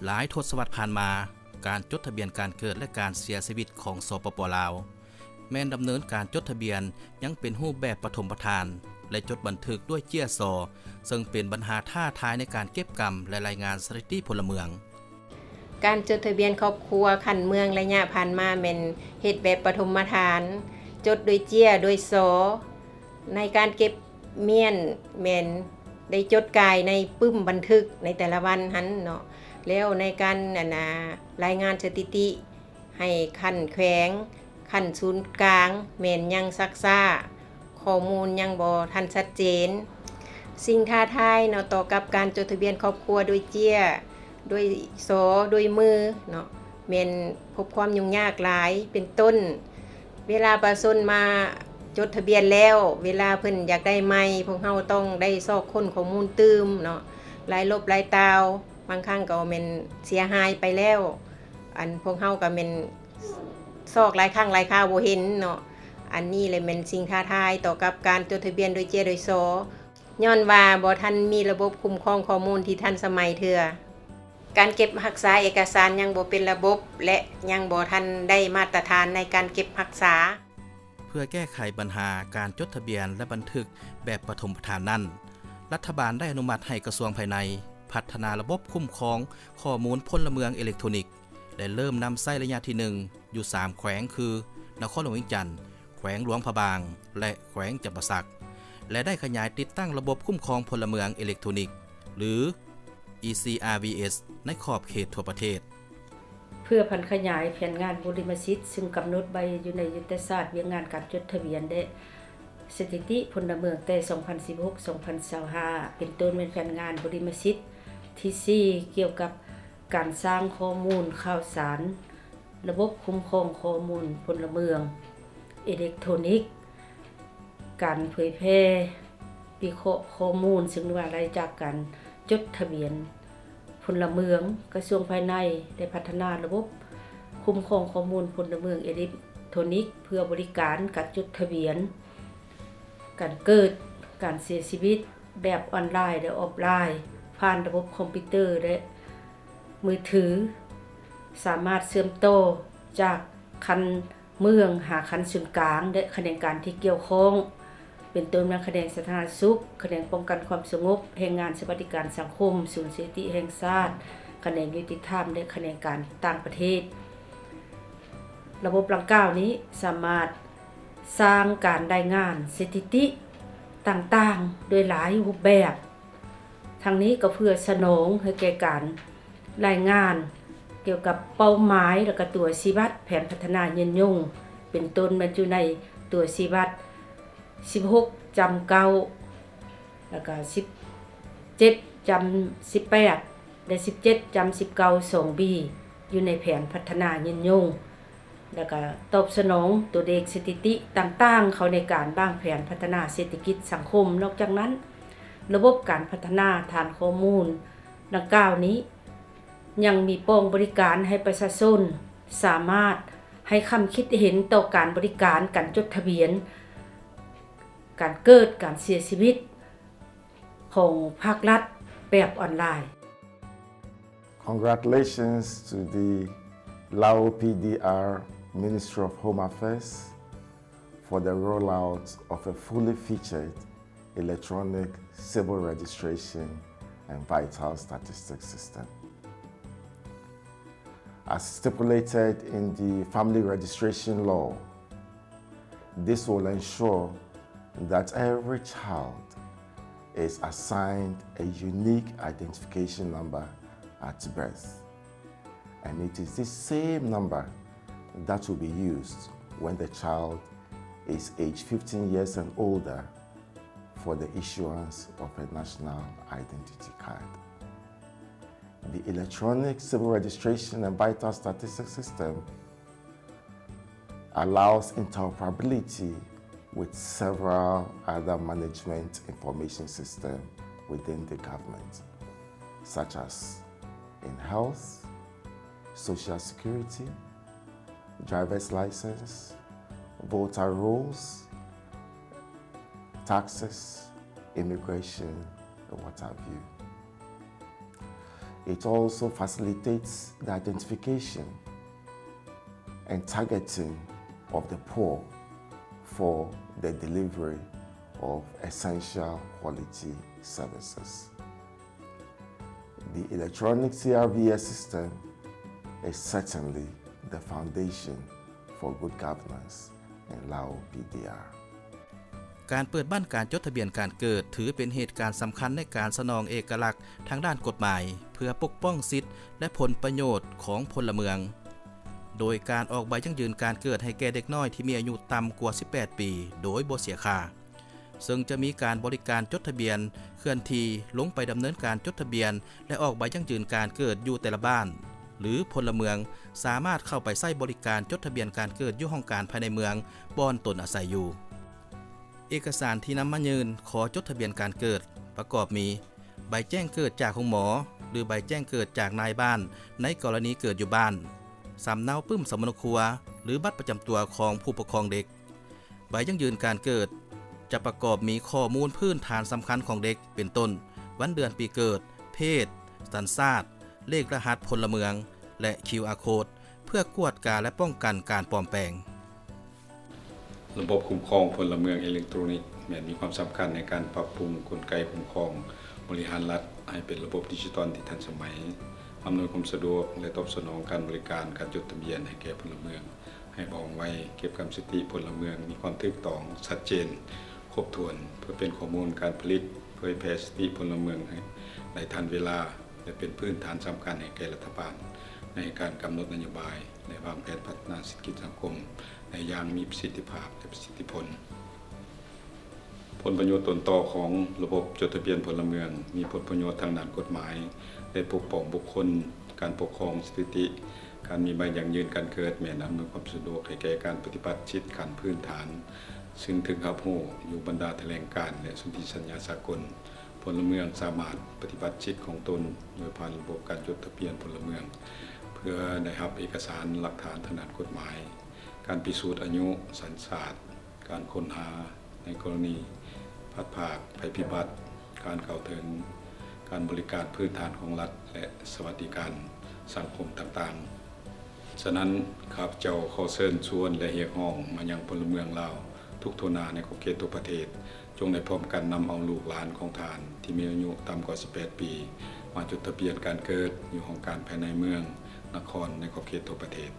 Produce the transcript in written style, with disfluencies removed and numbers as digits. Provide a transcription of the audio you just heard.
หลายทศวรรษผ่านมาการจดทะเบียนการเกิดและการเสียชีวิตของสปป.ลาวแม้นดำเนินการจดทะเบียนยังเป็นรูปแบบปฐมฌานและจดบันทึกด้วยเจี้ยซอซึ่งเป็นปัญหาท้าทายในการเก็บกรรมและรายงานสถิติพลเมืองการจดทะเบียนครอบครัวขันเมืองระยะผ่านมาเป็นเฮ็ดแบบปฐมฌานจดโดยเจี้ยโดยซอในการเก็บเมียนแม่นได้จดกายในปึ้มบันทึกในแต่ละวันหันเนาะแล้วในการรายงานสถิติให้ขั้นแขวงขั้นศูนย์กลางแม่นยังซักซ่าข้อมูลยังบ่ทันชัดเจนสิ่งท้าทายเนาะต่อกับการจดทะเบียนครอบครัวโดยเจี้ยโดยโสโดยมือเนาะแม่นพบความยุ่งยากหลายเป็นต้นเวลาประชาชนมาจดทะเบียนแล้วเวลาเพิ่นอยากได้ใหม่พวกเฮาต้องได้ซอกค้นข้อมูลตื้มเนาะหลายลบหลายตาวบางครั้งก็แม่นเสียหายไปแล้วอันพวกเฮาก็แม่นซอกหลายครั้งหลายคราวบ่เห็นเนาะอันนี้เลยแม่นสิ่งท้าทายต่อกับการจดทะเบียนโดยเจี้ยโดยโสย้อนว่าบ่ทันมีระบบคุ้มครองข้อมูลที่ทันสมัยเทื่อการเก็บรักษาเอกสารยังบ่เป็นระบบและยังบ่ทันได้มาตรฐานในการเก็บรักษาเพื่อแก้ไขปัญหาการจดทะเบียนและบันทึกแบบปฐมฌานนั้นรัฐบาลได้อนุมัติให้กระทรวงภายในพัฒนาระบบคุ้มครองข้อมูลพลเมืองอิเล็กทรอนิกส์และเริ่มนำใช้ระยะที่1อยู่3แขวงคือนครหลวงเวียงจันทน์แขวงหลวงพระบางและแขวงจำปาสักและได้ขยายติดตั้งระบบคุ้มครองพลเมืองอิเล็กทรอนิกส์หรือ ECRVS ในขอบเขตทั่วประเทศเพื่อพันขยายแผนงานบริมสิทธิ์ซึ่งกำหนดไว้อยู่ในยุทธศาสตร์เวียงงานการจดทะเบียนและสถิติพลเมืองแต่ 2016-2025 เป็นต้นเป็นแผนงานบริมสิทธิ์ที่4เกี่ยวกับการสร้างข้อมูลข่าวสารระบบคุ้มครองข้อมูลพลเมืองอิเล็กทรอนิกส์การเผยแพร่วิเคราะห์ข้อมูลซึ่งว่าได้จากการจดทะเบียนพลเมืองกระทรวงภายในได้พัฒนาระบบคุ้มครองข้อมูลพลเมืองอิเล็กทรอนิกส์เพื่อบริการการจดทะเบียนการเกิดการเสียชีวิตแบบออนไลน์และออฟไลน์ผ่านระบบคอมพิวเตอร์และมือถือสามารถเชื่อมต่อจากคันเมืองหาคันศูนย์กลางและแขนงการที่เกี่ยวข้องเป็นต้นแขนงสาธารณสุขแขนงป้องกันความสงบแห่งงานสวัสดิการสังคมศูนย์สถิติแห่งชาติแขนงยุติธรรมและแขนงการต่างประเทศระบบดังกล่าวนี้สามารถสร้างการรายงานสถิติต่างๆโดยหลายรูปแบบทั้งนี้ก็เพื่อสนองให้แก่การรายงานเกี่ยวกับเป้าหมายและก็ตัวชี้วัดแผนพัฒนายืนยงเป็นต้นบรรจุในตัวชี้วัด16จำเก้าแล้วก็17จำ18และ17จำ19 2B อยู่ในแผนพัฒนายืนยงแล้วก็ตอบสนองตัวเลขสถิติต่างๆเขาในการวางแผนพัฒนาเศรษฐกิจสังคมนอกจากนั้นระบบการพัฒนาฐานข้อมูลดังกล่าวนี้ยังมีโปร่งบริการให้ประชาชนสามารถให้คำคิดเห็นต่อการบริการการจดทะเบียนการเกิดการเสียชีวิตของภาครัฐแบบออนไลน์ Congratulations to the Lao PDR Ministry of Home Affairs for the rollout of a fully featured electronic civil registration and vital statistics system. As stipulated in the Family Registration Law, this will ensure that every child is assigned a unique identification number at birth. And it is this same number that will be used when the child is age 15 years and older for the issuance of a national identity card. The electronic civil registration and vital statistics system allows interoperability with several other management information systems within the government, such as in health, social security, driver's license, voter rolls, taxes, immigration, and what have you. It also facilitates the identification and targeting of the poor for the delivery of essential quality services. The electronic CRVS system is certainly the foundation for good governance in Lao PDR. การเปิดบ้านการจดทะเบียนการเกิดถือเป็นเหตุการณ์สำคัญในการสนองเอกลักษณ์ทางด้านกฎหมายเพื่อปกป้องสิทธิและผลประโยชน์ของพลเมืองโดยการออกใบยั่งยืนการเกิดให้แก่เด็กน้อยที่มีอายุต่ำกว่า18ปีโดยบ่เสียค่าซึ่งจะมีการบริการจดทะเบียนเคลื่อนที่ลงไปดำเนินการจดทะเบียนและออกใบยั่งยืนการเกิดอยู่แต่ละบ้านหรือพลเมืองสามารถเข้าไปใช้บริการจดทะเบียนการเกิดอยู่ห้องการภายในเมืองบ่อนตนอาศัยอยู่เอกสารที่นำมายืนขอจดทะเบียนการเกิดประกอบมีใบแจ้งเกิดจากโรงหมอหรือใบแจ้งเกิดจากนายบ้านในกรณีเกิดอยู่บ้านสำเนาปึ้มสำเนาครัวหรือบัตรประจำตัวของผู้ปกครองเด็กใบยั่งยืนการเกิดจะประกอบมีข้อมูลพื้นฐานสำคัญของเด็กเป็นต้นวันเดือนปีเกิดเพศสัญชาติเลขรหัสพลเมืองและ QR Code เพื่อกวดการและป้องกันการปลอมแปลงระบบคุ้มครองพลเมืองอิเล็กทรอนิกส์มีความสำคัญในการปรับปรุงกลไกคุ้มครองบริหารรัฐให้เป็นระบบดิจิทัลที่ทันสมัยอำนวยความสะดวกและตอบสนองการบริการการจดทะเบียนให้แก่พลเมืองให้บ่องไวเก็บกำสิทธิพลเมืองมีความถูกต้องชัดเจนครบถ้วนเพื่อเป็นข้อมูลการผลิตเผยแพร่สิทธิพลเมืองให้ในทันเวลาและเป็นพื้นฐานสำคัญให้แก่รัฐบาลในการกำหนดนโยบายและวางแผนพัฒนาเศรษฐกิจสังคมในอย่างมีประสิทธิภาพและประสิทธิผลผลประโยชน์ต้นต่อของระบบจดทะเบียนพลเมืองมีผลประโยชน์ทางด้านกฎหมายและปกป้องบุคคลการปกครองสถิติการมีใบยั่งยืนการเกิดแม่นอำนวยความสะดวกให้แก่การปฏิบัติชิดขั้นพื้นฐานซึ่งถึงรับรู้อยู่บรรดาแถลงการณ์และสนธิสัญญาสากลพลเมืองสามารถปฏิบัติชิดของตนโดยผ่านระบบการจดทะเบียนพลเมืองเพื่อได้รับเอกสารหลักฐานทางด้านกฎหมายการพิสูจน์อายุสัญชาติการค้นหาในกรณีพัดภาคภัยพิบัติการเข้าถึงการบริการพื้นฐานของรัฐและสวัสดิการสังคมต่างๆฉะนั้นข้าพเจ้าขอเชิญชวนและเรียกร้องมายังพลเมืองลาวทุกทั่วหน้าในขอบเขตทั่วประเทศจงได้พร้อมกันนำเอาลูกหลานของทานที่มีอายุต่ำกว่า18ปีมาจดทะเบียนการเกิดอยู่ของการภายในเมืองนครในขอบเขตทั่วประเทศ